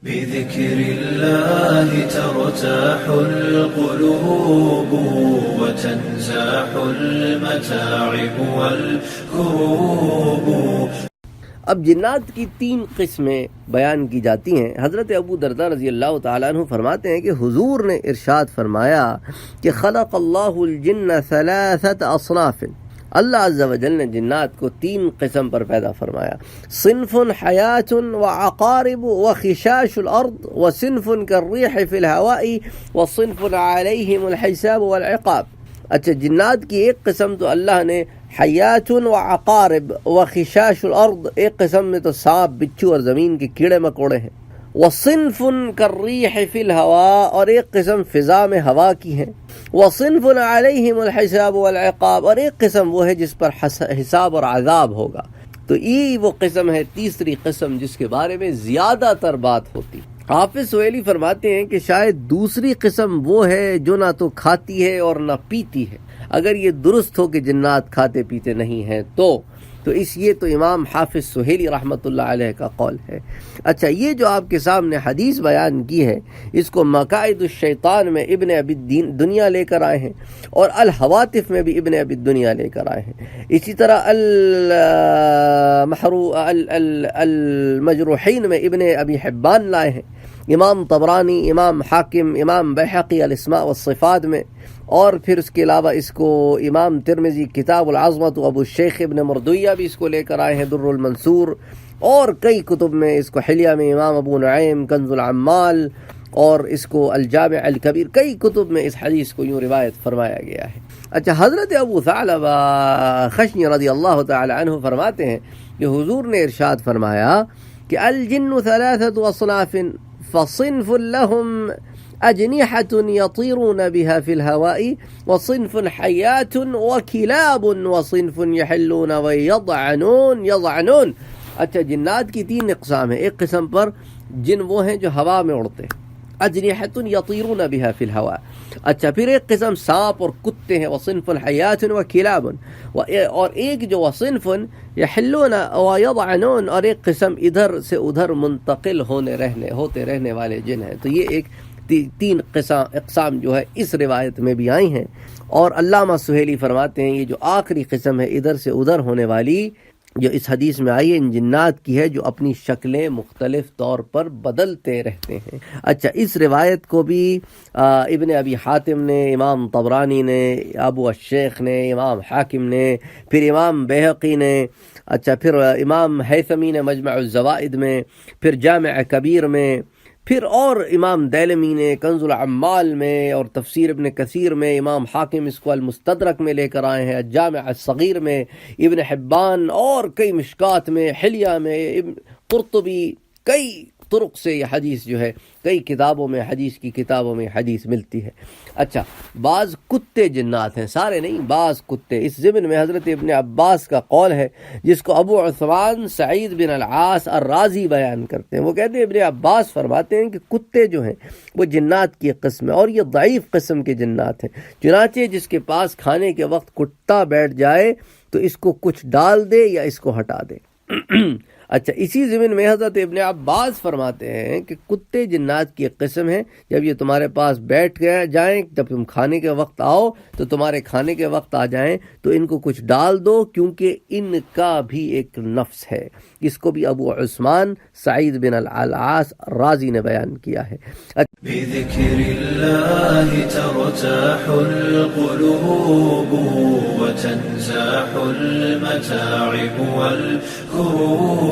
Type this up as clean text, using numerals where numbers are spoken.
بذكر الله ترتاح القلوب وتنزاح المتاعب والكروب. اب جنات کی 3 قسمیں بیان کی جاتی ہیں. حضرت ابو درداء رضی اللہ تعالیٰ عنہ فرماتے ہیں کہ حضور نے ارشاد فرمایا کہ خلق اللہ الجن 3 اصناف. اللہ عز و جل نے جنات کو 3 قسم پر پیدا فرمایا. صنف حیات وعقارب وخشاش الارض وصنف كالريح في الهواء وصنف عليهم الحساب والعقاب. اچھا، جنات کی ایک قسم تو اللہ نے حیات و عقارب و خشاش الارض، ایک قسم میں تو سانپ، بچھو اور زمین کے کیڑے مکوڑے ہیں. وصنف کالریح فی الہواء، اور ایک قسم فضا میں ہوا کی ہے. وصنف علیہم الحساب والعقاب، اور ایک قسم وہ ہے جس پر حساب اور عذاب ہوگا. تو یہ وہ قسم ہے، تیسری قسم جس کے بارے میں زیادہ تر بات ہوتی. حافظ سہیلی فرماتے ہیں کہ شاید دوسری قسم وہ ہے جو نہ تو کھاتی ہے اور نہ پیتی ہے. اگر یہ درست ہو کہ جنات کھاتے پیتے نہیں ہیں تو اس یہ تو امام حافظ سہیلی رحمۃ اللہ علیہ کا قول ہے. اچھا، یہ جو آپ کے سامنے حدیث بیان کی ہے اس کو مقاعد الشیطان میں ابن ابی دنیا لے کر آئے ہیں، اور الحواتف میں بھی ابن ابی دنیا لے کر آئے ہیں. اسی طرح المجروحین میں ابن ابی حبان لائے ہیں. امام طبرانی، امام حاکم، امام بیہقی الاسماء والصفات میں، اور پھر اس کے علاوہ اس کو امام ترمذی کتاب العظمت و ابو الشیخ ابن مردویہ بھی اس کو لے کر آئے ہیں، در المنصور، اور کئی کتب میں اس کو حلیہ میں امام ابو نعیم کنز العمال، اور اس کو الجامع الکبیر، کئی کتب میں اس حدیث کو یوں روایت فرمایا گیا ہے. اچھا، حضرت ابو ثعلبہ خشنی رضی اللہ تعالی عنہ فرماتے ہیں کہ حضور نے ارشاد فرمایا کہ الجن 3 اصناف فصنف لهم أجنحة يطيرون بها في الهواء وصنف حيات وكلاب وصنف يحلون ويضعنون. اچھا، جنات کی 3 اقسام ہیں. ایک قسم پر جن وہ ہیں جو ہوا میں اڑتے ہیں، اجنحة يطيرون بها في الهواء. اچھا، پھر ایک قسم سانپ اور کتے ہیں، وصنف حیات وکلاب، اور ایک جو وصنف یحلون ویضعنون، اور ایک قسم ادھر سے ادھر منتقل ہوتے رہنے والے جن ہیں. تو یہ ایک 3 اقسام جو ہے اس روایت میں بھی آئی ہیں. اور علامہ سہیلی فرماتے ہیں یہ جو آخری قسم ہے ادھر سے ادھر ہونے والی، جو اس حدیث میں آئی ہے، ان جنات کی ہے جو اپنی شکلیں مختلف طور پر بدلتے رہتے ہیں. اچھا، اس روایت کو بھی ابن ابی حاتم نے، امام طبرانی نے، ابو الشیخ نے، امام حاکم نے، پھر امام بیہقی نے، اچھا پھر امام حیثمی نے مجمع الزوائد میں، پھر جامع کبیر میں، پھر اور امام دیلمی نے کنز العمال میں، اور تفسیر ابن کثیر میں، امام حاکم اس کو المستدرک میں لے کر آئے ہیں، الجامع الصغیر میں، ابن حبان، اور کئی مشکات میں، حلیہ میں، قرطبی، کئی طرق سے یہ حدیث جو ہے کئی کتابوں میں، حدیث کی کتابوں میں حدیث ملتی ہے. اچھا، بعض کتے جنات ہیں، سارے نہیں، بعض کتے. اس ضمن میں حضرت ابن عباس کا قول ہے جس کو ابو عثمان سعید بن العاص الرازی بیان کرتے ہیں. وہ کہتے ہیں ابن عباس فرماتے ہیں کہ کتے جو ہیں وہ جنات کی قسم ہے، اور یہ ضعیف قسم کے جنات ہیں. چنانچہ جس کے پاس کھانے کے وقت کتا بیٹھ جائے تو اس کو کچھ ڈال دے یا اس کو ہٹا دے. اچھا، اسی ضمن میں حضرت ابن عباس فرماتے ہیں کہ کتے جنات کی ایک قسم ہے، جب یہ تمہارے پاس بیٹھ جائیں، جب تم کھانے کے وقت آؤ تو تمہارے کھانے کے وقت آ جائیں تو ان کو کچھ ڈال دو، کیونکہ ان کا بھی ایک نفس ہے. اس کو بھی ابو عثمان سعید بن العاص راضی نے بیان کیا ہے. بذكر الله ترتاح القلوب وتنزاح المتاعب والكروب.